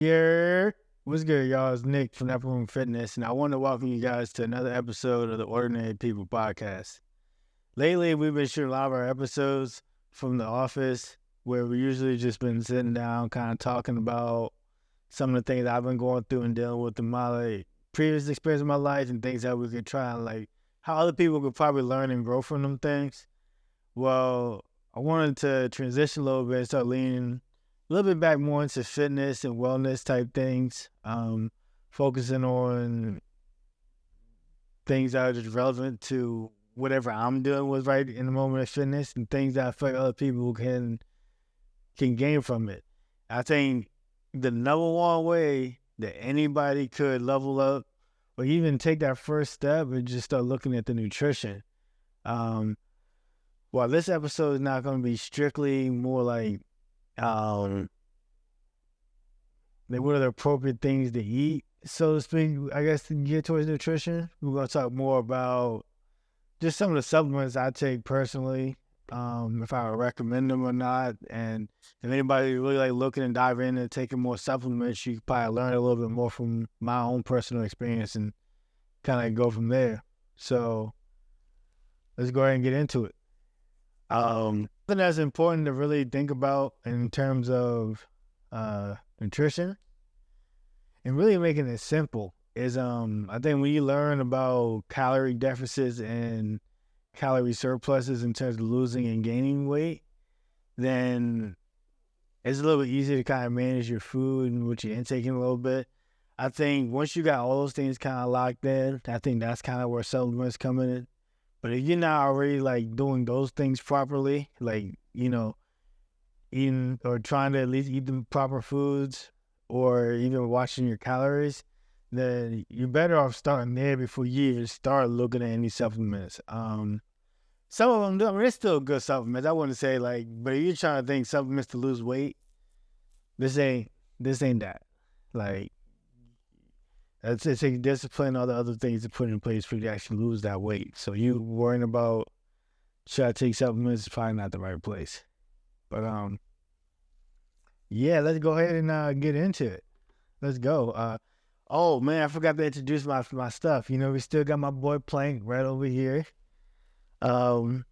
Yeah, what's good, y'all? It's Nick from Upper Room Fitness, and I want to welcome you guys to another episode of the Ordinary People Podcast. Lately, we've been shooting a lot of our episodes from the office, where we usually just been sitting down, kind of talking about some of the things I've been going through and dealing with in my previous experience in my life, and things that we could try and how other people could probably learn and grow from them things. Well, I wanted to transition a little bit and start leaning a little bit back more into fitness and wellness type things, focusing on things that are just relevant to whatever I'm doing with right in the moment of fitness and things that I feel like other people can gain from it. I think the number one way that anybody could level up or even take that first step is just start looking at the nutrition. While this episode is not going to be strictly more like what are the appropriate things to eat, so to speak, I guess, to get towards nutrition, we're going to talk more about just some of the supplements I take personally, if I would recommend them or not. And if anybody really looking and diving into taking more supplements, you could probably learn a little bit more from my own personal experience and kind of go from there. So let's go ahead and get into it. Something that's important to really think about in terms of nutrition and really making it simple is I think when you learn about calorie deficits and calorie surpluses in terms of losing and gaining weight, then it's a little bit easier to kind of manage your food and what you're intaking a little bit. I think once you got all those things kind of locked in, I think that's kind of where supplements come in. But if you're not already doing those things properly, eating or trying to at least eat the proper foods or even watching your calories, then you're better off starting there before you even start looking at any supplements. Some of them do. I mean, it's still good supplements. I wouldn't say but if you're trying to think supplements to lose weight, this ain't that. It takes discipline, all the other things to put in place for you to actually lose that weight. So you worrying about should I take supplements is probably not the right place. But yeah, let's go ahead and get into it. Let's go. Oh man, I forgot to introduce my stuff. We still got my boy Plank right over here. Got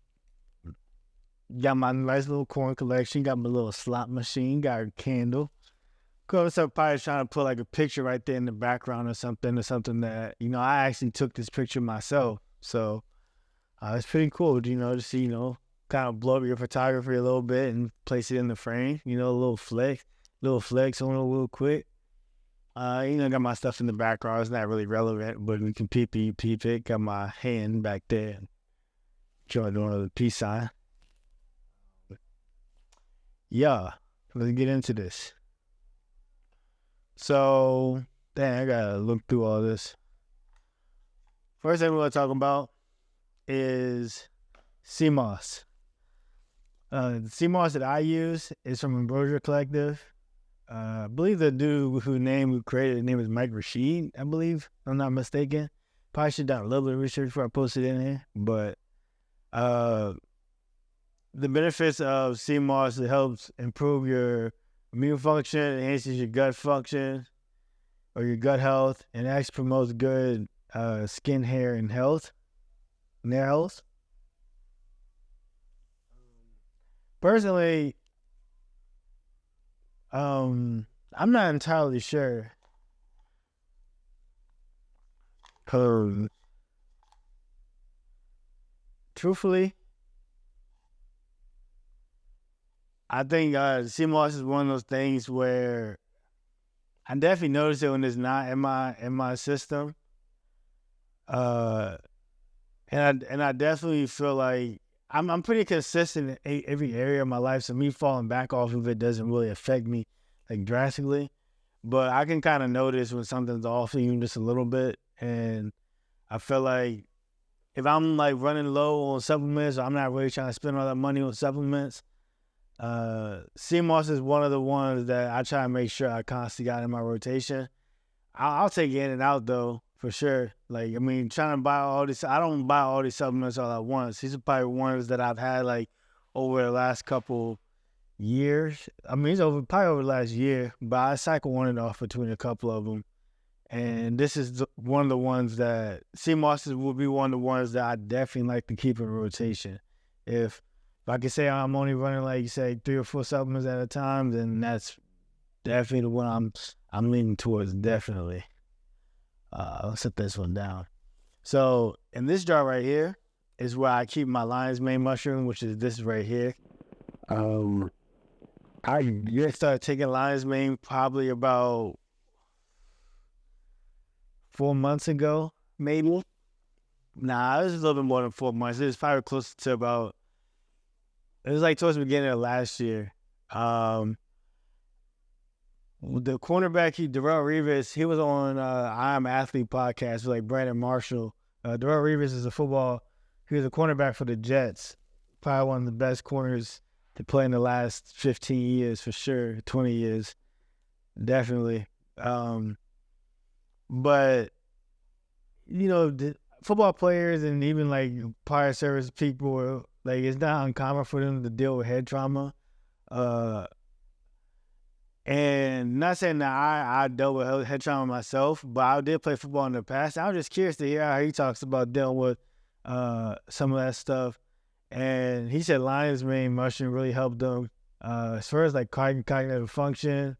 my nice little corn collection. Got my little slot machine. Got a candle. So probably trying to put a picture right there in the background or something that, I actually took this picture myself. So it's pretty cool, to see, kind of blow up your photography a little bit and place it in the frame, a little flex on it real quick. Got my stuff in the background. It's not really relevant, but we can peep it. Got my hand back there. Trying to do the peace sign. Yeah, let's get into this. So, dang, I gotta look through all this. First thing we're gonna talk about is sea moss. The sea moss that I use is from Ambrosia Collective. I believe the dude who created the name is Mike Rashid, I believe, if I'm not mistaken. Probably should have done a little bit of research before I posted it in here. But the benefits of sea moss, it helps improve your immune function, enhances your gut function or your gut health, and actually promotes good skin, hair, and nail health. Personally, I'm not entirely sure. Truthfully, I think sea moss is one of those things where I definitely notice it when it's not in my system. And I definitely feel like I'm pretty consistent in every area of my life, so me falling back off of it doesn't really affect me drastically. But I can kind of notice when something's off even just a little bit, and I feel like if I'm running low on supplements, or I'm not really trying to spend all that money on supplements, sea moss is one of the ones that I try to make sure I constantly got in my rotation. I'll take it in and out though, for sure. Trying to buy all these, I don't buy all these supplements all at once. These are probably ones that I've had over the last couple years. I mean, it's probably over the last year, but I cycle on and off between a couple of them. And this is one of the ones that sea mosses will be one of the ones that I definitely like to keep in rotation. If I could say I'm only running, like you say, 3 or 4 supplements at a time, then that's definitely the one I'm leaning towards. Definitely. I'll set this one down. So in this jar right here is where I keep my lion's mane mushroom, which is this right here. I started taking lion's mane probably about 4 months ago, maybe. Nah, it was a little bit more than 4 months. It was probably close to about. It was like towards the beginning of last year. The cornerback, Darrell Revis, he was on I Am Athlete podcast with like Brandon Marshall. Darrell Revis is he was a cornerback for the Jets. Probably one of the best corners to play in the last 15 years for sure, 20 years, definitely. But, the football players and even like prior service people, like it's not uncommon for them to deal with head trauma. And not saying that I dealt with head trauma myself, but I did play football in the past. I was just curious to hear how he talks about dealing with some of that stuff. And he said lion's mane mushroom really helped them as far as like cognitive function.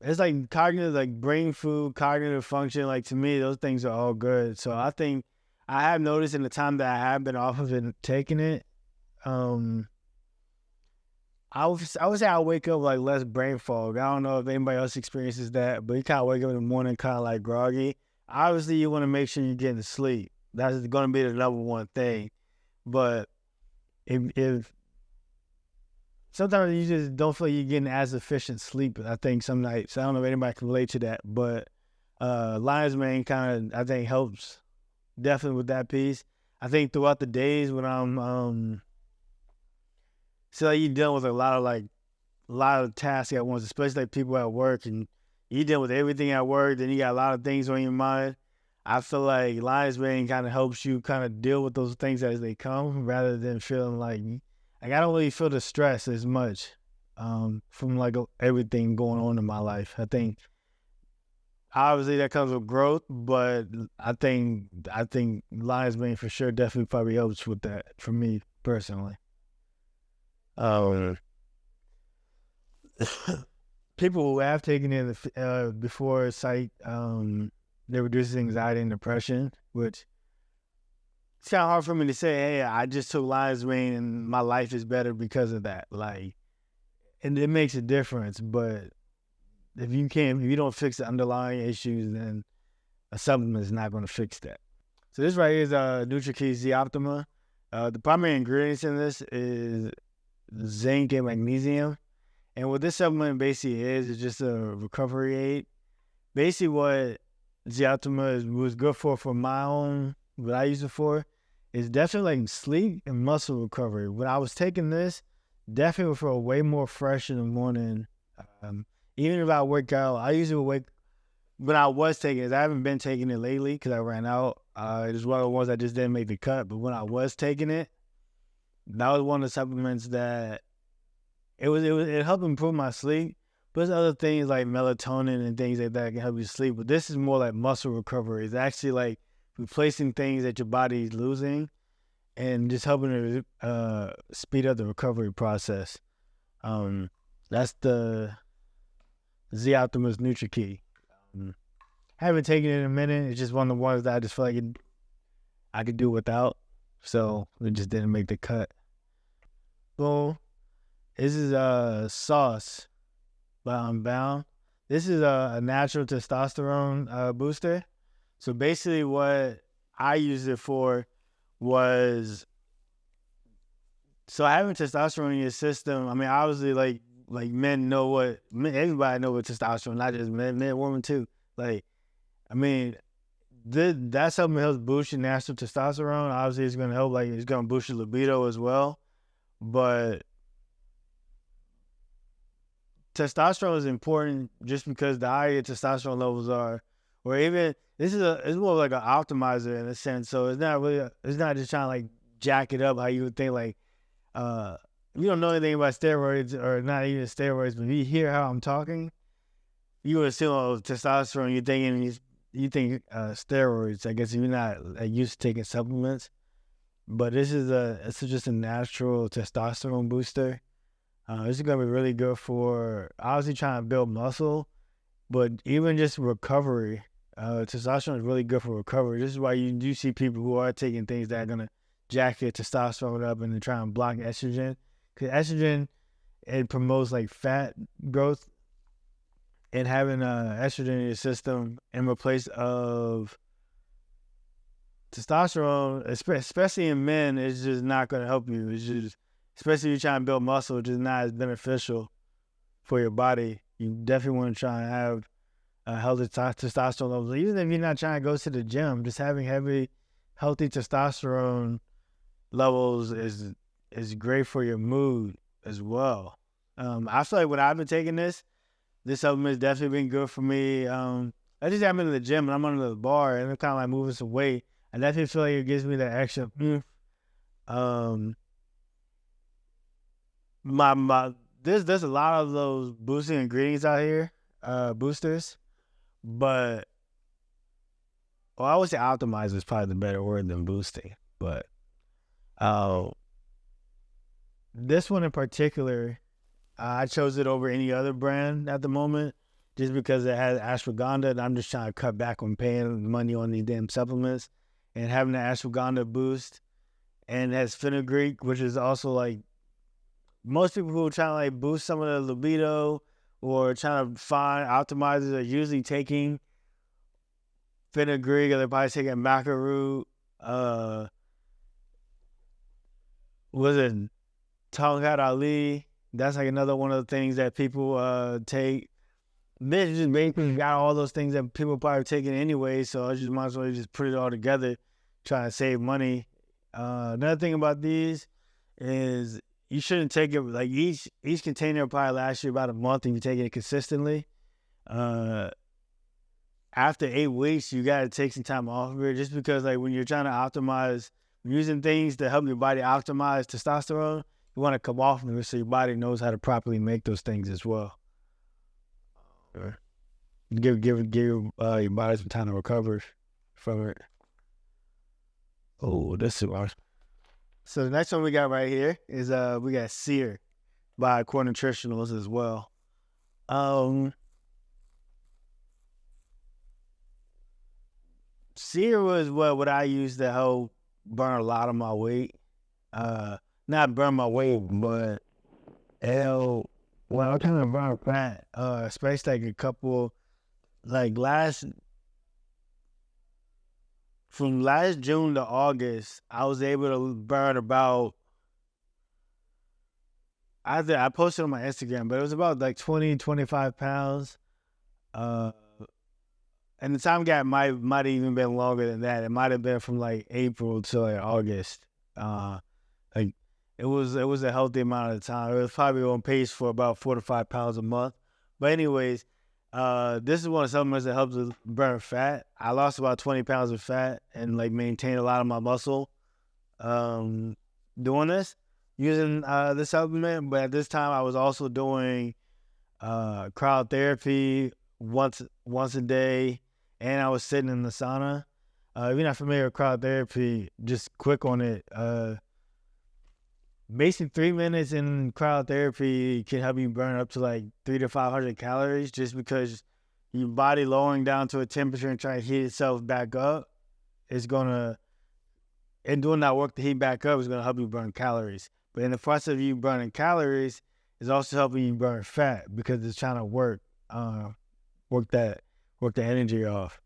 It's like cognitive, like brain food, cognitive function. Like to me, those things are all good. So I think I have noticed in the time that I have been off of it, taking it, I would say I wake up like less brain fog. I don't know if anybody else experiences that, but you kind of wake up in the morning kind of like groggy. Obviously, you want to make sure you're getting sleep. That's going to be the number one thing. But if sometimes you just don't feel like you're getting as efficient sleep, I think some nights, I don't know if anybody can relate to that, but lion's mane kind of, I think, helps definitely with that piece. I think throughout the days when I'm so like you're dealing with a lot of tasks at once, especially like people at work, and you dealing with everything at work, then you got a lot of things on your mind. I feel like lion's mane kind of helps you kind of deal with those things as they come, rather than feeling like I don't really feel the stress as much from like everything going on in my life. I think obviously that comes with growth, but I think lion's mane for sure definitely probably helps with that for me personally. People who have taken it before cite they reduces anxiety and depression, which it's kind of hard for me to say, hey, I just took lion's mane and my life is better because of that. Like, and it makes a difference, but if you don't fix the underlying issues, then a supplement is not going to fix that. So this right here is Nutrakey Z Optima. The primary ingredients in this is zinc and magnesium. And what this supplement basically is just a recovery aid. Basically what Z Optima was good for my own, what I use it for, is definitely like sleep and muscle recovery. When I was taking this, definitely feel way more fresh in the morning. Even if I work out, I usually wake, when I was taking it, I haven't been taking it lately because I ran out. It was one of the ones that just didn't make the cut. But when I was taking it, that was one of the supplements that it helped improve my sleep. But there's other things like melatonin and things like that can help you sleep. But this is more like muscle recovery. It's actually like replacing things that your body is losing and just helping to speed up the recovery process. That's the Z Optima's Nutrakey. Haven't taken it in a minute. It's just one of the ones that I just feel like I could do without. So it just didn't make the cut. Boom. This is Sauce by Unbound. This is a natural testosterone booster. So basically what I used it for was, so having testosterone in your system, I mean, obviously like men know everybody know what testosterone, not just men, women too. Like, I mean, that's something that helps boost your natural testosterone. Obviously it's going to help, like it's going to boost your libido as well. But testosterone is important just because the higher your testosterone levels are, or even it's more like an optimizer in a sense. So it's not just trying to like jack it up how you would think like if you don't know anything about steroids, or not even steroids, but if you hear how I'm talking, you would assume, oh, testosterone. You think steroids. I guess if you're not used to taking supplements, but it's just a natural testosterone booster. This is gonna be really good for obviously trying to build muscle, but even just recovery. Testosterone is really good for recovery. This is why you do see people who are taking things that are gonna jack your testosterone up and then try and block estrogen. Because estrogen, it promotes like fat growth, and having estrogen in your system in replace of testosterone, especially in men, is just not going to help you. It's just, especially if you're trying to build muscle, it's just not as beneficial for your body. You definitely want to try and have healthy testosterone levels. Even if you're not trying to go to the gym, just having healthy testosterone levels is great for your mood as well. I feel like when I've been taking this supplement has definitely been good for me. I just I'm in the gym and I'm under the bar and I'm kind of like moving some weight. I definitely feel like it gives me that extra. There's a lot of those boosting ingredients out here, boosters, but I would say optimizer is probably the better word than boosting. But this one in particular, I chose it over any other brand at the moment just because it has ashwagandha, and I'm just trying to cut back on paying money on these damn supplements, and having the ashwagandha boost, and it has fenugreek, which is also like most people who are trying to like boost some of the libido or trying to find optimizers are usually taking fenugreek, or they're probably taking maca root. Was it Tongkat Ali? That's like another one of the things that people take. This just basically got all those things that people probably taking anyway, so I just might as well just put it all together, trying to save money. Another thing about these is you shouldn't take it, like each container will probably last you about a month if you're taking it consistently. After 8 weeks, you got to take some time off of it, just because like when you're trying to optimize, using things to help your body optimize testosterone, you want to come off of it so your body knows how to properly make those things as well. Give your body some time to recover from it. Oh, this is large. So the next one we got right here is we got SEAR by Core Nutritionals as well. SEAR was what I used to help burn a lot of my weight. Not burn my weight, but I kind of burn fat. Especially like a couple, like from last June to August, I was able to burn about, I posted on my Instagram, but it was about like 20, 25 pounds. And the time gap might have even been longer than that. It might have been from like April to like August. Like it was a healthy amount of time. It was probably on pace for about 4 to 5 pounds a month. But anyways, this is one of the supplements that helps us burn fat. I lost about 20 pounds of fat and like maintained a lot of my muscle doing this, using this supplement. But at this time, I was also doing cryotherapy once a day, and I was sitting in the sauna. If you're not familiar with cryotherapy, just quick on it. Basically 3 minutes in cryotherapy can help you burn up to like 300 to 500 calories, just because your body lowering down to a temperature and trying to heat itself back up is and doing that work to heat back up is gonna help you burn calories. But in the process of you burning calories, it's also helping you burn fat because it's trying to work the energy off.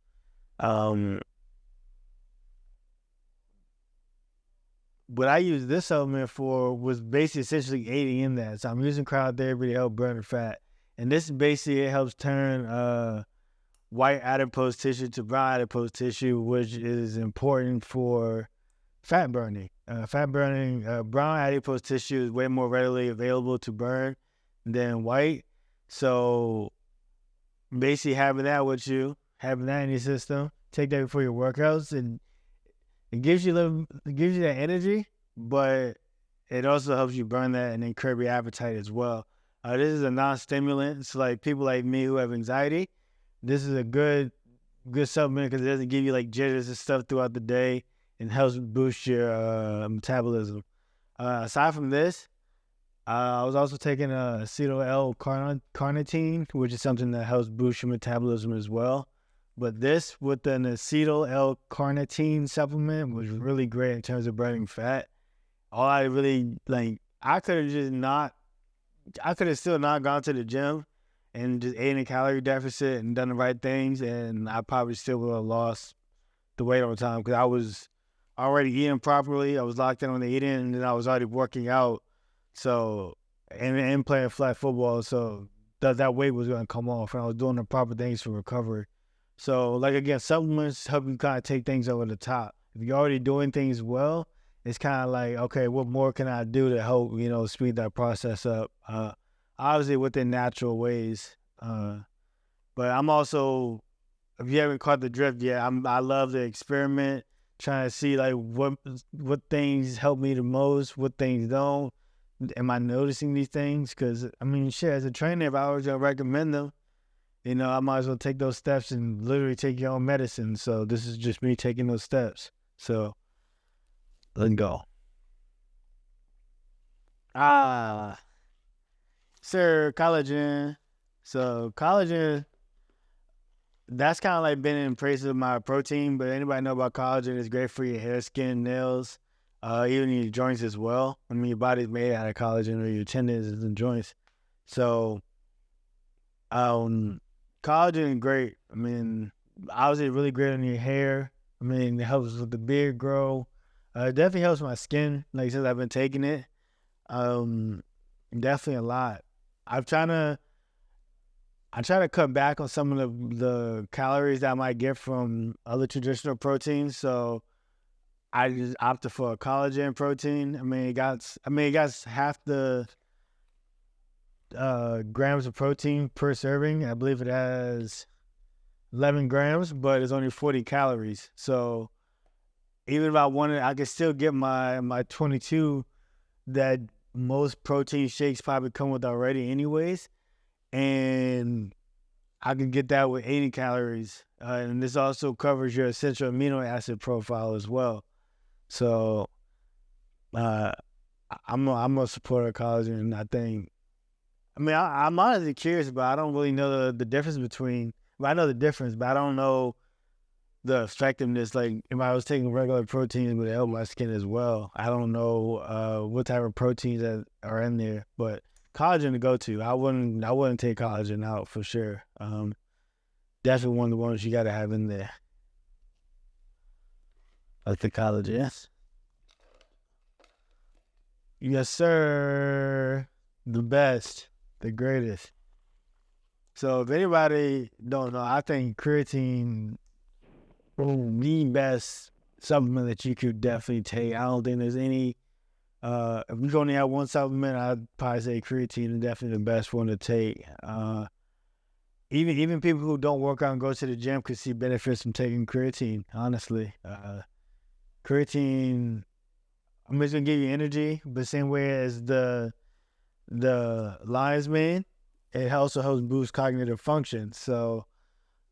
What I used this supplement for was basically essentially aiding in that. So I'm using cryotherapy to help burn the fat. And this basically, it helps turn white adipose tissue to brown adipose tissue, which is important for fat burning. Brown adipose tissue is way more readily available to burn than white. So basically having that in your system, take that before your workouts, and it gives you that energy, but it also helps you burn that and then curb your appetite as well. This is a non-stimulant. So like people like me who have anxiety, this is a good supplement because it doesn't give you like jitters and stuff throughout the day and helps boost your metabolism. Aside from this, I was also taking acetyl L-carnitine, which is something that helps boost your metabolism as well. But this with an acetyl L-carnitine supplement was really great in terms of burning fat. All I really I could have still not gone to the gym and just ate in a calorie deficit and done the right things, and I probably still would have lost the weight over time because I was already eating properly. I was locked in on the eating, and then I was already working out. So, and playing flag football, so that weight was going to come off, and I was doing the proper things for recovery. So, like, again, supplements help you kind of take things over the top. If you're already doing things well, it's kind of like, okay, what more can I do to help, speed that process up? Obviously within natural ways. But I'm also, if you haven't caught the drift yet, I love to experiment, trying to see like what things help me the most, what things don't. Am I noticing these things? Because, as a trainer, if I was going to recommend them, I might as well take those steps and literally take your own medicine. So this is just me taking those steps. So let's go. SEAR, collagen. So collagen, that's kind of like been in praise of my protein, but anybody know about collagen? It's great for your hair, skin, nails, even your joints as well. Your body's made out of collagen, or your tendons and joints. So, collagen is great. Obviously really great on your hair. It helps with the beard grow. It definitely helps my skin, like since I've been taking it. Definitely a lot. I try to cut back on some of the calories that I might get from other traditional proteins. So I just opted for a collagen protein. It got half the grams of protein per serving. I believe it has 11 grams, but it's only 40 calories. So even if I wanted, I could still get my 22 that most protein shakes probably come with already anyways. And I can get that with 80 calories. And this also covers your essential amino acid profile as well. So I'm a supporter of collagen. I think, I'm honestly curious, but I don't really know the difference between, I know the difference, but I don't know the effectiveness. Like if I was taking regular proteins, it would help my skin as well. I don't know what type of proteins that are in there, but collagen to go to. I wouldn't take collagen out for sure. Definitely one of the ones you got to have in there. Like the collagen. Yes. Yes, sir. The best, the greatest. So if anybody don't know, I think creatine is the best supplement that you could definitely take. I don't think there's any. If you only have one supplement, I'd probably say creatine is definitely the best one to take. Even people who don't work out and go to the gym could see benefits from taking creatine. Honestly, creatine, it's gonna give you energy, but same way as the lion's mane, it also helps boost cognitive function. So,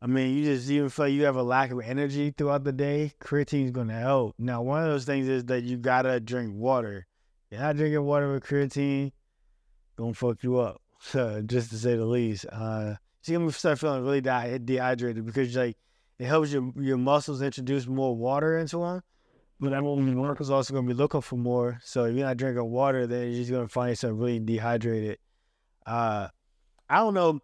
you just even feel you have a lack of energy throughout the day, creatine is gonna help. Now, one of those things is that you gotta drink water. You're not drinking water with creatine, gonna fuck you up. So, just to say the least. You're gonna start feeling really dehydrated because it helps your muscles introduce more water into them. But that muscles also gonna be looking for more. So if you're not drinking water, then you're just gonna find yourself really dehydrated. I don't know.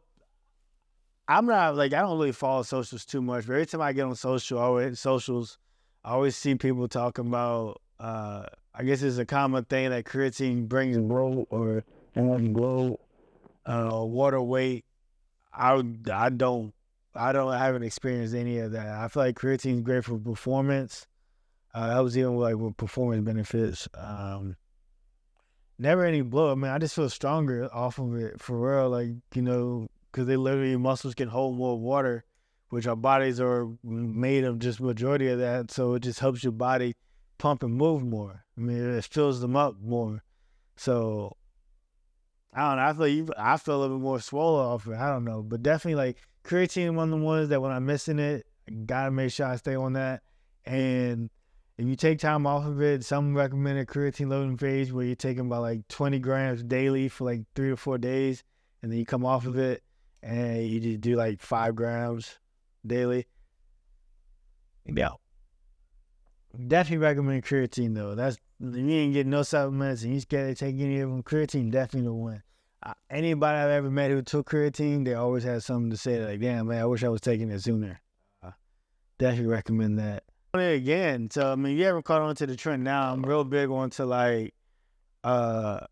I don't really follow socials too much, but every time I get on socials, I always see people talking about, I guess it's a common thing that creatine brings low or water weight. I haven't experienced any of that. I feel like creatine is great for performance. I was even with performance benefits. Never any blow. I just feel stronger off of it for real. Because your muscles can hold more water, which our bodies are made of just majority of that. So it just helps your body pump and move more. It fills them up more. So I don't know. I feel a little bit more swollen off it. I don't know, but definitely like creatine, one of the ones that when I'm missing it, I gotta make sure I stay on that. And if you take time off of it, some recommend a creatine loading phase where you're taking about like 20 grams daily for like 3 to 4 days, and then you come off of it and you just do like 5 grams daily. Yeah, definitely recommend creatine though. That's if you ain't getting no supplements and you scared to take any of them, creatine definitely the one. Anybody I've ever met who took creatine, they always had something to say like, "Damn man, I wish I was taking it sooner." Definitely recommend that. Again, so I mean, you haven't caught on to the trend now. I'm real big onto like, I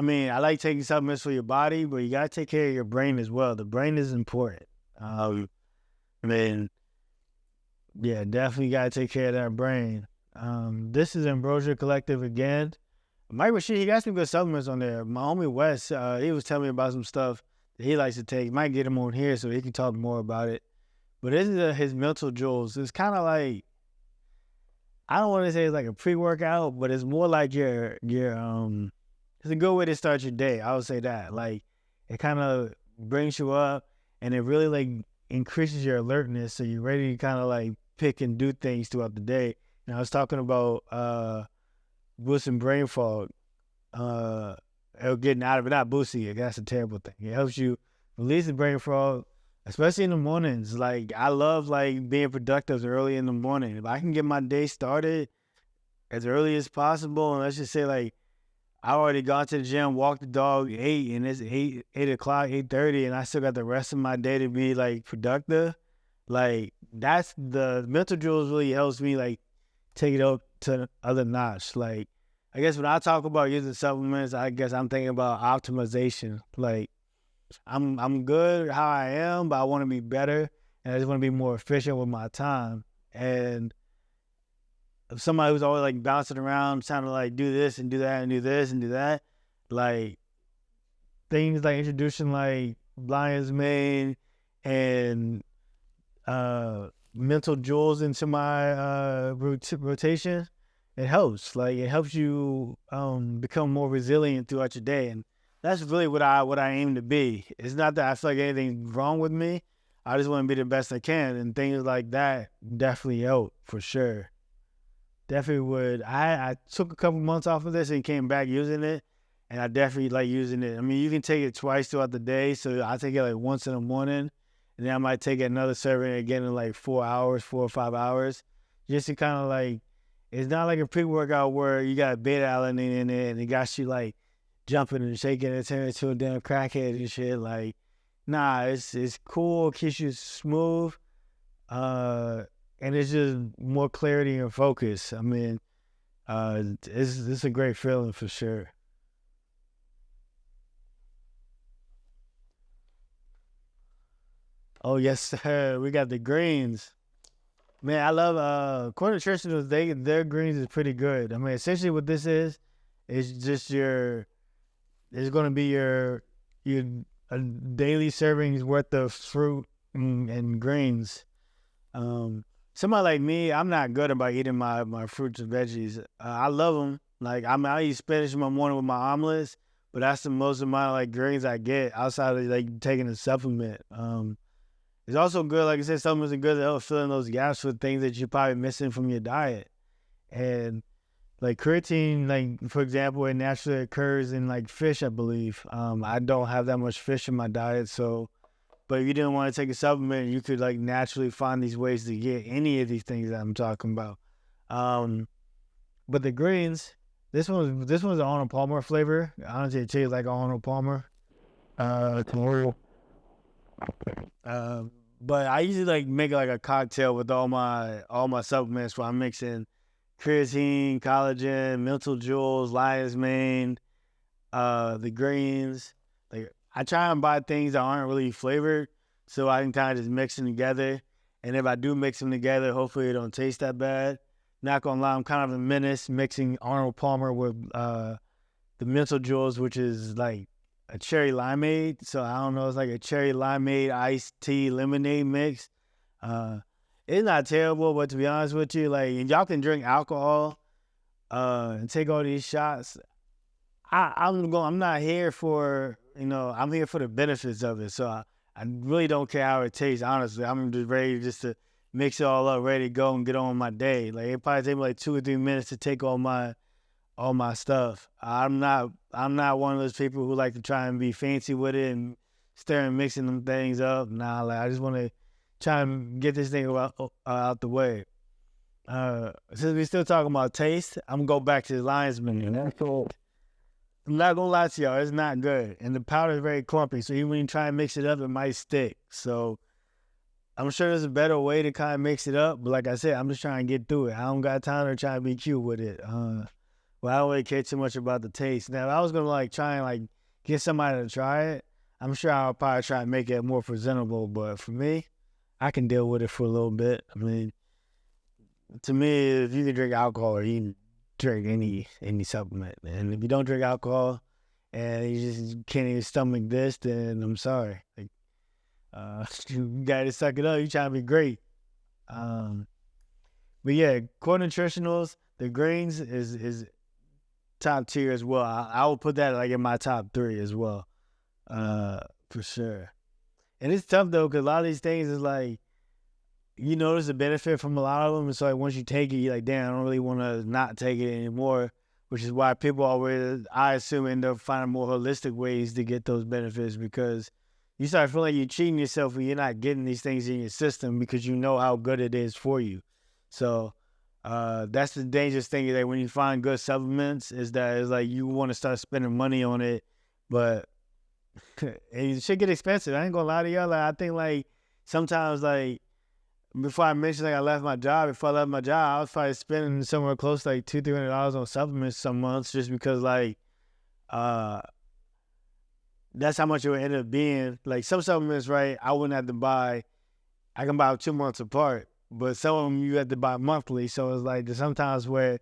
mean, I like taking supplements for your body, but you gotta take care of your brain as well. The brain is important. I mean, yeah, definitely gotta take care of that brain. This is Ambrosia Collective again. Mike Rashid, he got some good supplements on there. My homie Wes, he was telling me about some stuff that he likes to take. Might get him on here so he can talk more about it. But this is his mental jewels. It's kind of like, I don't want to say it's like a pre-workout, but it's more like your it's a good way to start your day. I would say that. Like, it kind of brings you up and it really like increases your alertness so you're ready to kind of like pick and do things throughout the day. And I was talking about boosting brain fog, getting out of it, not boosting it. That's a terrible thing. It helps you release the brain fog, especially in the mornings. Like, I love like being productive early in the morning. If I can get my day started as early as possible, and let's just say like I already got to the gym, walked the dog 8, and it's 8 o'clock, 8:30, and I still got the rest of my day to be like productive. Like, that's the mental drills really helps me like take it up to other notch. Like, I guess when I talk about using supplements, I guess I'm thinking about optimization. Like, I'm good how I am, but I want to be better, and I just want to be more efficient with my time. And if somebody who's always like bouncing around, trying to like do this and do that and do this and do that, like things like introducing like lion's mane and mental jewels into my rotation, it helps. Like, it helps you become more resilient throughout your day, and that's really what I aim to be. It's not that I feel like anything's wrong with me. I just want to be the best I can, and things like that definitely help for sure. Definitely would. I took a couple months off of this and came back using it, and I definitely like using it. I mean, you can take it twice throughout the day, so I take it like once in the morning, and then I might take another serving again in like 4 or 5 hours, just to kind of like, it's not like a pre-workout where you got beta-alanine in it and it got you like jumping and shaking and turning into a damn crackhead and shit. Like, nah, it's cool, keeps you smooth, and it's just more clarity and focus. I mean, it's a great feeling for sure. Oh yes, sir. We got the greens. Man, I love core nutritionals. Their greens is pretty good. I mean, essentially what this is just it's gonna be your a daily servings worth of fruit and greens. Somebody like me, I'm not good about eating my fruits and veggies. I love them. Like, I eat spinach in my morning with my omelets, but that's the most amount of like greens I get outside of like taking a supplement. It's also good, like I said, supplements are good to help fill in those gaps with things that you're probably missing from your diet. And like creatine, like for example, it naturally occurs in like fish, I believe. I don't have that much fish in my diet, so. But if you didn't want to take a supplement, you could like naturally find these ways to get any of these things that I'm talking about. But the greens, this one's an Arnold Palmer flavor. Honestly, it tastes like Arnold Palmer. But I usually like make like a cocktail with all my supplements where I'm mixing creatine, collagen, mental jewels, lion's mane, the greens. Like, I try and buy things that aren't really flavored so I can kind of just mix them together. And if I do mix them together, hopefully it don't taste that bad. Not gonna lie, I'm kind of a menace mixing Arnold Palmer with the mental jewels, which is like a cherry limeade. So I don't know, it's like a cherry limeade iced tea lemonade mix. It's not terrible, but to be honest with you, like, y'all can drink alcohol and take all these shots. I'm not here for, I'm here for the benefits of it. So I really don't care how it tastes, honestly. I'm just ready just to mix it all up, ready to go and get on with my day. Like it probably take me like 2 or 3 minutes to take all my stuff. I'm not one of those people who like to try and be fancy with it and start mixing them things up. Nah, like I just want to try and get this thing out the way. Since we're still talking about taste, I'm gonna go back to the lion's mane. That's cool. I'm not gonna lie to y'all, it's not good. And the powder is very clumpy, so even when you try and mix it up, it might stick. So I'm sure there's a better way to kind of mix it up. But like I said, I'm just trying to get through it. I don't got time to try and be cute with it. Well, I don't really care too much about the taste. Now, if I was gonna like try and like get somebody to try it, I'm sure I'll probably try and make it more presentable. But for me, I can deal with it for a little bit. I mean, to me, if you can drink alcohol or you can drink any supplement, and if you don't drink alcohol and you just can't even stomach this, then I'm sorry. Like, you gotta suck it up. You trying to be great. But yeah, core nutritionals, the greens is top tier as well. I would put that like in my top 3 as well, for sure. And it's tough though, because a lot of these things is like, there's a benefit from a lot of them. And so like once you take it, you're like, damn, I don't really want to not take it anymore, which is why people always, I assume, end up finding more holistic ways to get those benefits, because you start feeling like you're cheating yourself when you're not getting these things in your system because you know how good it is for you. So that's the dangerous thing, is that when you find good supplements, is that it's like you want to start spending money on it, but it should get expensive. I ain't gonna lie to y'all. Like I think like sometimes like, before I mentioned like I left my job, I was probably spending somewhere close to like $200-$300 on supplements some months, just because like that's how much it would end up being. Like some supplements, right, I wouldn't have to buy. I can buy 2 months apart, but some of them you have to buy monthly. So it's like there's sometimes where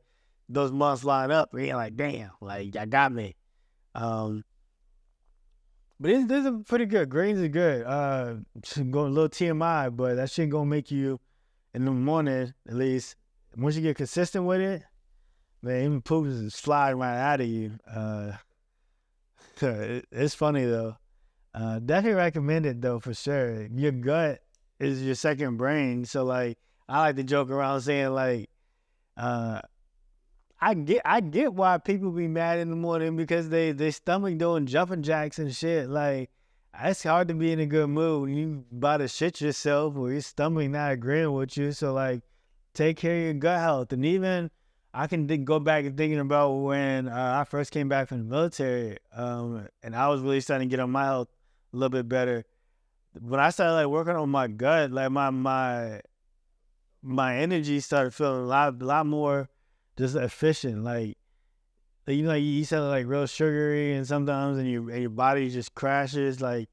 those months line up and you're like, damn, like y'all got me. But this is pretty good. Greens are good. Go a little TMI, but that shit gonna make you, in the morning at least, once you get consistent with it, man, even poop is sliding right out of you. It's funny though. Definitely recommend it though, for sure. Your gut is your second brain. So like, I like to joke around saying like, I get why people be mad in the morning, because they stomach doing jumping jacks and shit. Like, it's hard to be in a good mood when you about to shit yourself or your stomach not agreeing with you. So like, take care of your gut health. And even I can go back and thinking about when I first came back from the military, and I was really starting to get on my health a little bit better. When I started like working on my gut, like my energy started feeling a lot more just efficient. Like you eat something like real sugary, and sometimes and your body just crashes. Like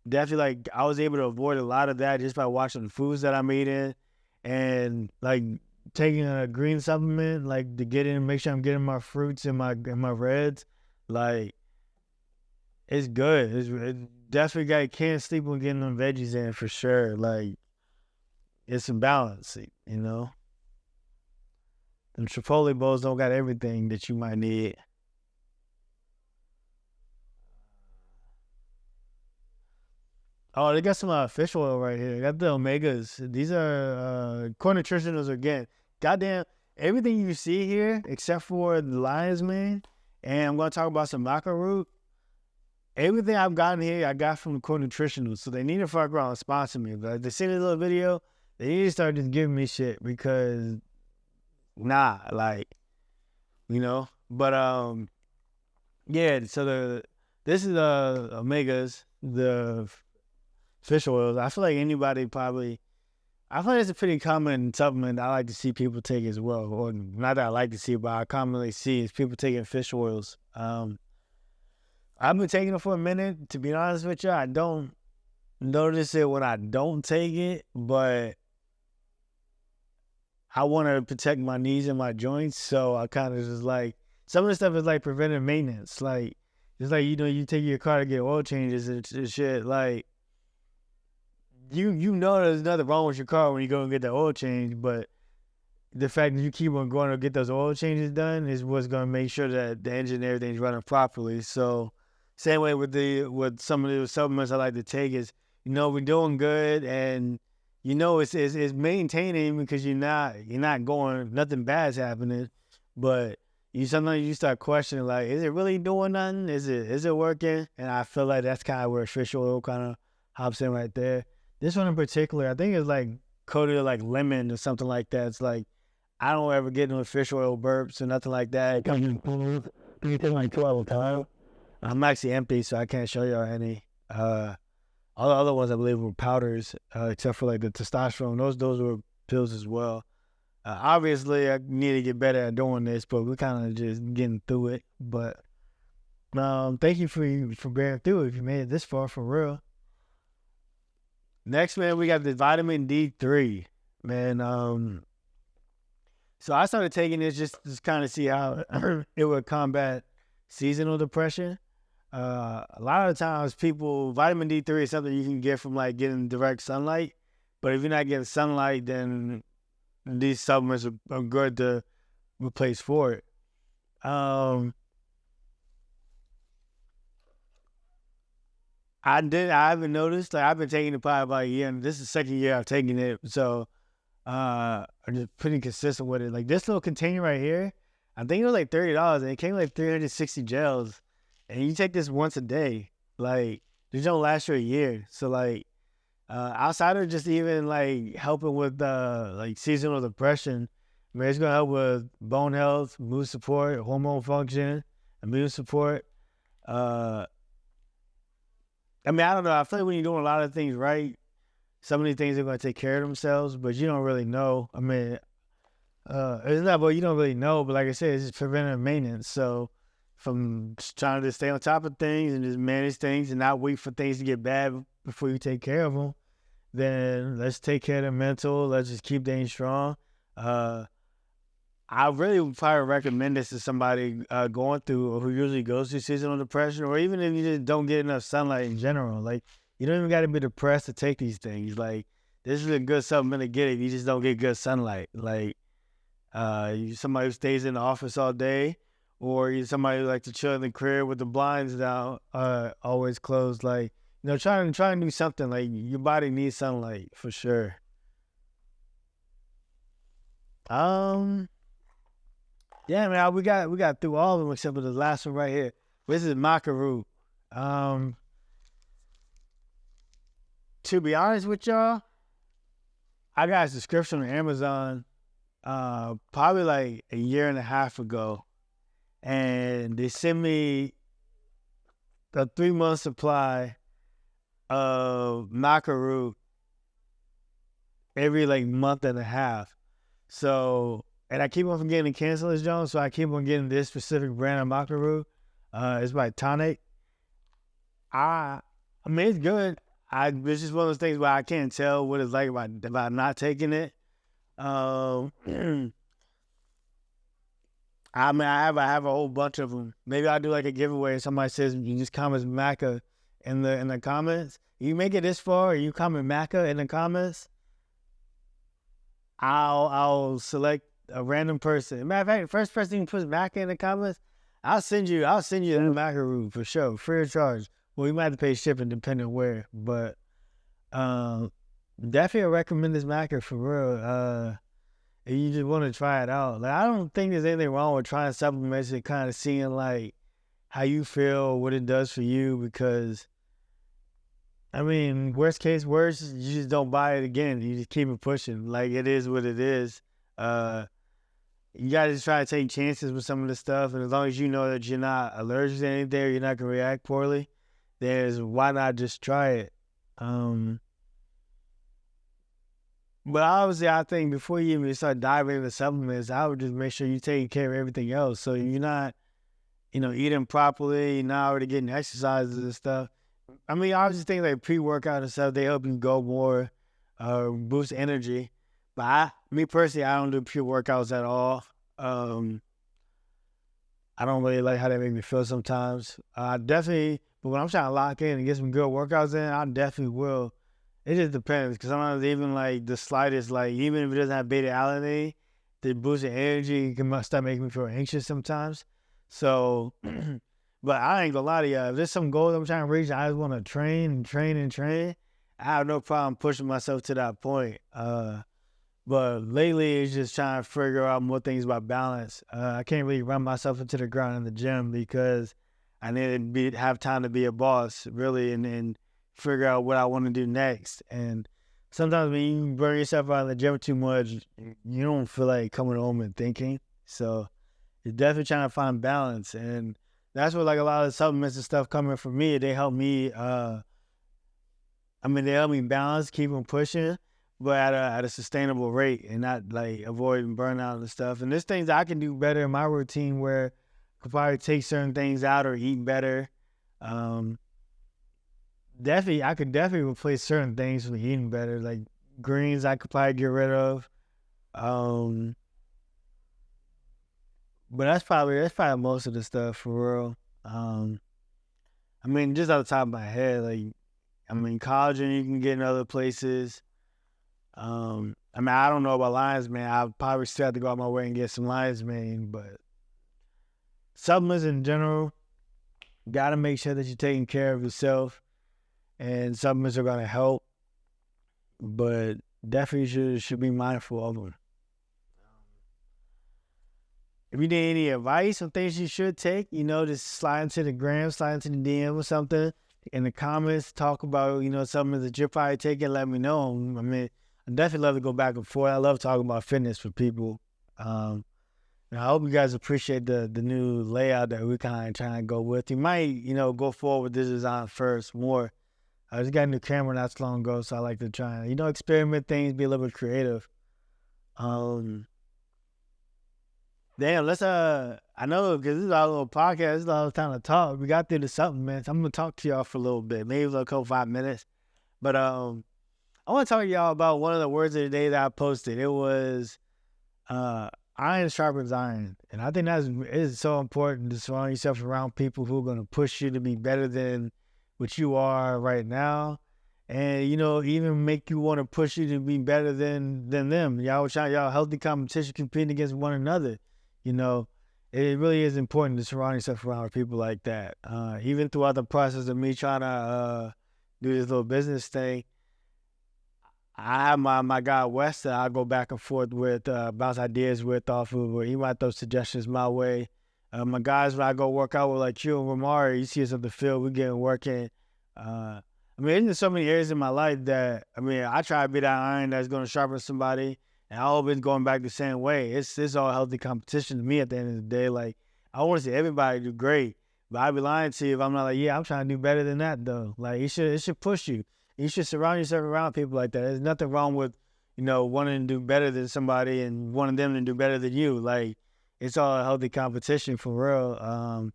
definitely, like I was able to avoid a lot of that just by watching the foods that I'm eating, and like taking a green supplement, like to get in, make sure I'm getting my fruits and my reds. Like it's good. It definitely can't sleep on getting them veggies in, for sure. Like it's a balance, Them Chipotle bowls don't got everything that you might need. Oh, they got some fish oil right here. They got the omegas. These are core nutritionals again. Goddamn, everything you see here, except for the lion's mane, and I'm going to talk about some maca root. Everything I've gotten here, I got from the core nutritionals. So they need to fuck around and sponsor me. But if they see this little video, they need to start just giving me shit, because like, but yeah, so this is omegas, the fish oils. I feel like anybody I feel like it's a pretty common supplement I like to see people take as well. Or not that I like to see, but I commonly see is people taking fish oils. I've been taking it for a minute. To be honest with you, I don't notice it when I don't take it, but I want to protect my knees and my joints, so I kind of just like, some of the stuff is like preventive maintenance. Like, it's like, you take your car to get oil changes and shit. Like, you know there's nothing wrong with your car when you go and get the oil change, but the fact that you keep on going to get those oil changes done is what's going to make sure that the engine and everything's running properly. So same way with some of the supplements I like to take is, we're doing good, and it's maintaining because you're not going, nothing bad's happening, but sometimes you start questioning, like, is it really doing nothing? Is it working? And I feel like that's kind of where fish oil kind of hops in right there. This one in particular, I think it's like coated with like lemon or something like that. It's like, I don't ever get no fish oil burps or nothing like that. It comes in pools. You take like 2 at a time. I'm actually empty, so I can't show y'all any. All the other ones I believe were powders, except for like the testosterone. Those were pills as well. Obviously, I need to get better at doing this, but we're kind of just getting through it. But thank you for bearing through it if you made it this far, for real. Next, man, we got the vitamin D3, man. So I started taking this just to kind of see how it would combat seasonal depression. A lot of the times vitamin D3 is something you can get from like getting direct sunlight. But if you're not getting sunlight, then these supplements are good to replace for it. I haven't noticed. Like, I've been taking it probably about a year, and this is the second year I've taken it. So I'm just pretty consistent with it. Like, this little container right here, I think it was like $30, and it came with like 360 gels. And you take this once a day. Like, this don't last you a year. So like, outside of just even like helping with like seasonal depression, I mean, it's gonna help with bone health, mood support, hormone function, immune support. I mean, I don't know. I feel like when you're doing a lot of things right, some of these things are gonna take care of themselves, but you don't really know. I mean, it's not, but you don't really know. But like I said, it's just preventive maintenance. So from just trying to stay on top of things and just manage things and not wait for things to get bad before you take care of them, then let's take care of the mental. Let's just keep things strong. I really would probably recommend this to somebody going through, or who usually goes through seasonal depression, or even if you just don't get enough sunlight in general. Like, you don't even got to be depressed to take these things. Like, this is a good supplement to get if you just don't get good sunlight. Like, you somebody who stays in the office all day, or you're somebody who like to chill in the crib with the blinds down, always closed. Like, try and do something. Like, your body needs sunlight for sure. Yeah, man, we got through all of them except for the last one right here. This is maca root. To be honest with y'all, I got a subscription on Amazon probably like a year and a half ago, and they sent me a 3-month supply of maca root every like month and a half. So, and I keep on forgetting to cancel this, Jones, so I keep on getting this specific brand of maca root. It's by Tonic. I mean, it's good. It's just one of those things where I can't tell what it's like about not taking it. I mean, I have a whole bunch of them. Maybe I'll do like a giveaway. Somebody says you just comment maca in the comments. You make it this far, you comment maca in the comments, I'll select a random person. Matter of fact, the first person who puts maca in the comments, I'll send you the maca root for sure, free of charge. Well, you might have to pay shipping depending where, but definitely recommend this maca for real. If you just want to try it out. Like, I don't think there's anything wrong with trying supplements and kind of seeing like how you feel, what it does for you, because I mean, worst case, you just don't buy it again. You just keep it pushing. Like, it is what it is. You gotta just try to take chances with some of the stuff, and as long as you know that you're not allergic to anything, or you're not gonna react poorly, why not just try it? But obviously, I think before you even start diving into supplements, I would just make sure you're taking care of everything else. So you're not, eating properly, you're not already getting exercises and stuff. I mean, obviously things like pre-workout and stuff, they help you go more, boost energy. But me personally, I don't do pre-workouts at all. I don't really like how they make me feel sometimes. But when I'm trying to lock in and get some good workouts in, I definitely will. It just depends, because sometimes even like the slightest, like even if it doesn't have beta-alanine, the boost of energy can start making me feel anxious sometimes. So, but I ain't gonna lie to you. If there's some goals I'm trying to reach, I just want to train and train and train. I have no problem pushing myself to that point. But lately, it's just trying to figure out more things about balance. I can't really run myself into the ground in the gym because I need to have time to be a boss, really, and figure out what I want to do next. And sometimes when you burn yourself out in the gym too much, you don't feel like coming home and thinking. So you're definitely trying to find balance. And that's where like a lot of the supplements and stuff coming from me, they help me, they help me balance, keep them pushing, but at a sustainable rate and not like avoiding burnout and stuff. And there's things I can do better in my routine where I could probably take certain things out or eat better. I could definitely replace certain things with eating better, like greens I could probably get rid of. But that's probably most of the stuff for real. Just off the top of my head, collagen you can get in other places. I don't know about lion's mane. I'll probably still have to go out my way and get some lion's mane, but supplements in general, gotta make sure that you're taking care of yourself, and supplements are gonna help, but definitely should be mindful of them. If you need any advice on things you should take, just slide into the gram, slide into the DM or something in the comments, talk about, something that you're probably taking, let me know. I definitely love to go back and forth. I love talking about fitness with people. And I hope you guys appreciate the new layout that we kind of trying to go with. You might, go forward with this design first more. I just got a new camera not so long ago, so I like to try and, experiment things, be a little bit creative. Let's, I know, because this is our little podcast, this is a lot of time to talk. We got through the supplements. I'm going to talk to y'all for a little bit, maybe a couple 5 minutes. But I want to talk to y'all about one of the words of the day that I posted. It was iron sharpens iron. And I think it's so important to surround yourself around people who are going to push you to be better than what you are right now. And, even make you want to push you to be better than them. Y'all healthy competition, competing against one another. It really is important to surround yourself around people like that. Even throughout the process of me trying to do this little business thing, I have my guy Wes that I go back and forth with, bounce ideas with off of, where he might throw suggestions my way. My guys when I go work out with like you and Ramari, you see us on the field, we getting working. There's so many areas in my life that, I try to be that iron that's going to sharpen somebody, and I hope it's going back the same way. It's all healthy competition to me at the end of the day. Like, I want to see everybody do great, but I'd be lying to you if I'm not like, yeah, I'm trying to do better than that though. Like, it should push you. You should surround yourself around people like that. There's nothing wrong with, wanting to do better than somebody and wanting them to do better than you. Like, it's all a healthy competition for real.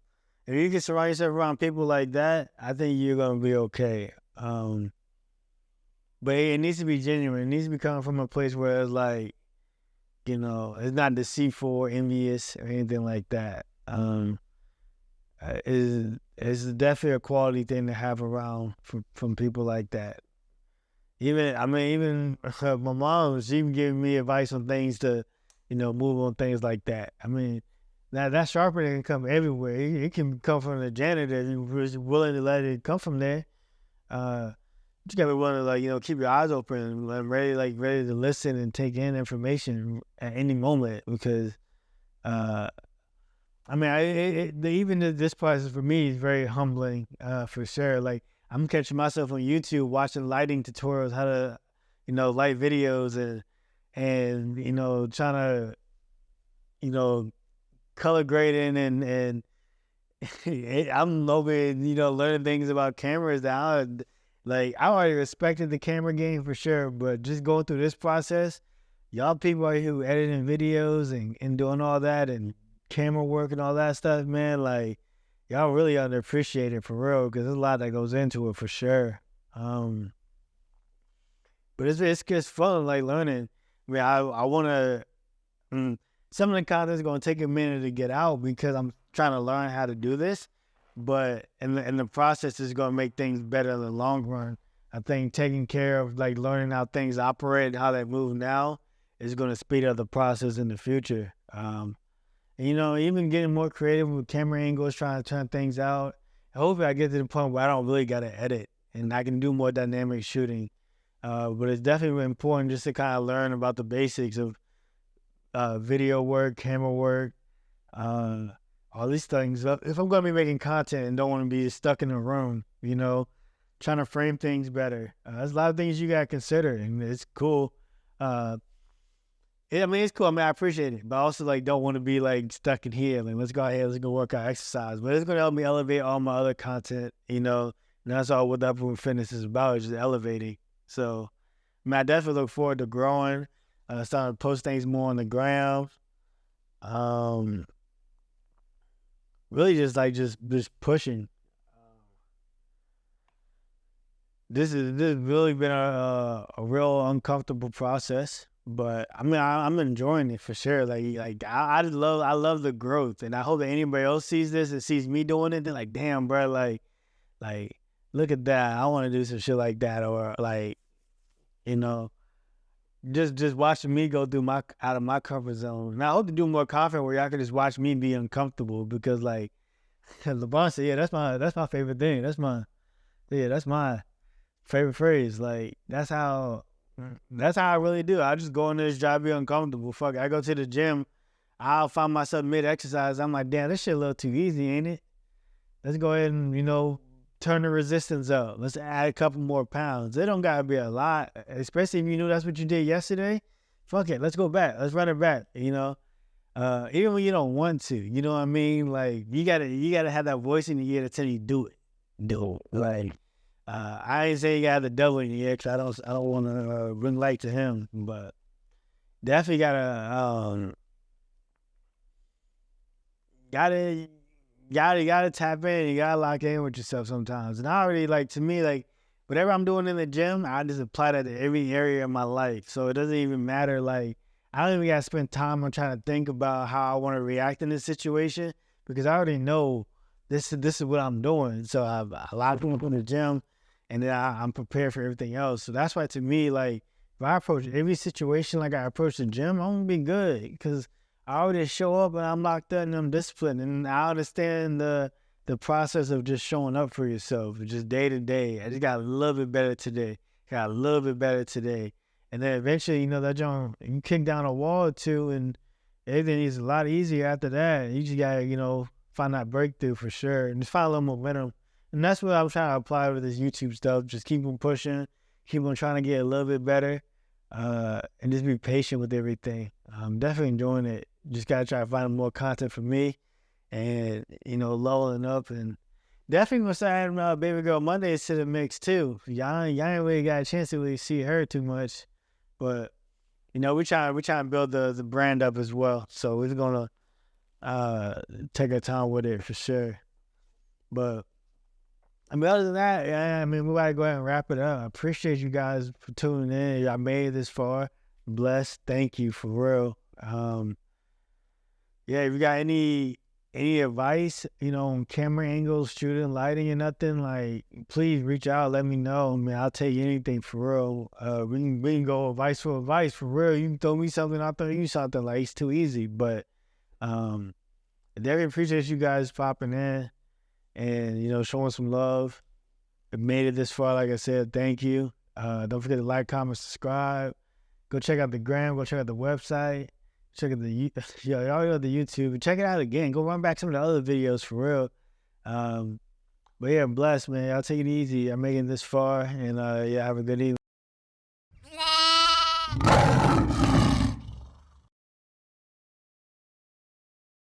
If you can surround yourself around people like that, I think you're going to be okay. But it needs to be genuine. It needs to be coming from a place where it's like, it's not deceitful or envious or anything like that. It's definitely a quality thing to have around from people like that. Even my mom, she been giving me advice on things to, move on things like that. That sharpening can come everywhere. It can come from the janitor who's willing to let it come from there. You just gotta be willing to keep your eyes open and ready to listen and take in information at any moment, because even this process for me is very humbling, for sure. Like, I'm catching myself on YouTube watching lighting tutorials, how to, light videos and trying to, color grading and I'm over, learning things about cameras that I already respected the camera game for sure, but just going through this process, y'all people out here who editing videos and doing all that and camera work and all that stuff, man, y'all really underappreciate it for real, because there's a lot that goes into it for sure. But it's just fun, learning. I want to, some of the content is going to take a minute to get out because I'm trying to learn how to do this, but in the process is going to make things better in the long run. I think taking care of learning how things operate, how they move now, is going to speed up the process in the future. And, you know, even getting more creative with camera angles, trying to turn things out. Hopefully I get to the point where I don't really got to edit and I can do more dynamic shooting. But it's definitely important just to kind of learn about the basics of video work, camera work, all these things. If I'm going to be making content and don't want to be stuck in a room, you know, trying to frame things better. There's a lot of things you got to consider, and it's cool. It's cool. I mean, I appreciate it, but I also like don't want to be like stuck in here. Like, let's go ahead, let's go work out, exercise. But it's going to help me elevate all my other content, you know, and that's all what Upward Fitness is about, is just elevating. So, I mean, I definitely look forward to growing, starting to post things more on the gram. Really just pushing. This has really been a real uncomfortable process, but I mean, I'm enjoying it for sure. I love the growth, and I hope that anybody else sees this and sees me doing it. They're like, damn, bro, like look at that. I want to do some shit like that, or like, you know, just watching me go through out of my comfort zone. And I hope to do more content where y'all can just watch me be uncomfortable, because like LeBron said, yeah, that's my favorite thing. That's my favorite phrase. Like, that's how I really do. I just go into this job, be uncomfortable. Fuck it. I go to the gym, I'll find myself mid-exercise. I'm like, damn, this shit a little too easy, ain't it? Let's go ahead and, you know, turn the resistance up. Let's add a couple more pounds. It don't gotta be a lot, especially if you knew that's what you did yesterday. Fuck it, let's go back. Let's run it back, you know? Even when you don't want to, you know what I mean? Like, you gotta have that voice in your ear to tell you do it. Like, I ain't saying you got the devil in your ear, because I don't want to bring light to him, but definitely gotta tap in. You gotta lock in with yourself sometimes. And I already, like, to me, like, whatever I'm doing in the gym, I just apply that to every area of my life. So it doesn't even matter. Like, I don't even gotta spend time on trying to think about how I want to react in this situation, because I already know this is what I'm doing. So I lock in the gym, and then I'm prepared for everything else. So that's why, to me, like, if I approach every situation like I approach the gym, I'm gonna be good, because I already show up and I'm locked in and I'm disciplined, and I understand the process of just showing up for yourself, just day to day. I just got a little bit better today. And then eventually, you know, that jump, you kick down a wall or two, and everything is a lot easier after that. You just gotta, you know, find that breakthrough for sure, and just find a little momentum. And that's what I'm trying to apply with this YouTube stuff. Just keep on pushing, keep on trying to get a little bit better, and just be patient with everything. I'm definitely enjoying it. Just gotta try to find more content for me, and, you know, leveling up. And definitely gonna start adding Baby Girl Mondays to the mix too. Y'all ain't really got a chance to really see her too much, but, you know, we trying to build the brand up as well. So we're gonna take our time with it for sure. But I mean, other than that, yeah, I mean, we gotta go ahead and wrap it up. I appreciate you guys for tuning in. Y'all made it this far. Blessed. Thank you, for real. Yeah, if you got any advice, you know, on camera angles, shooting, lighting, and nothing, like, please reach out. Let me know. I mean, I'll tell you anything, for real. We can go advice for real. You can throw me something, I'll throw you something. Like, it's too easy. But I definitely appreciate you guys popping in and, you know, showing some love. It made it this far, like I said. Thank you. Don't forget to like, comment, subscribe. Go check out the gram. Go check out the website. Check out the y'all know the YouTube. Check it out again. Go run back some of the other videos, for real. But yeah, I'm blessed, man. Y'all take it easy. I'm making it this far, and yeah, have a good evening.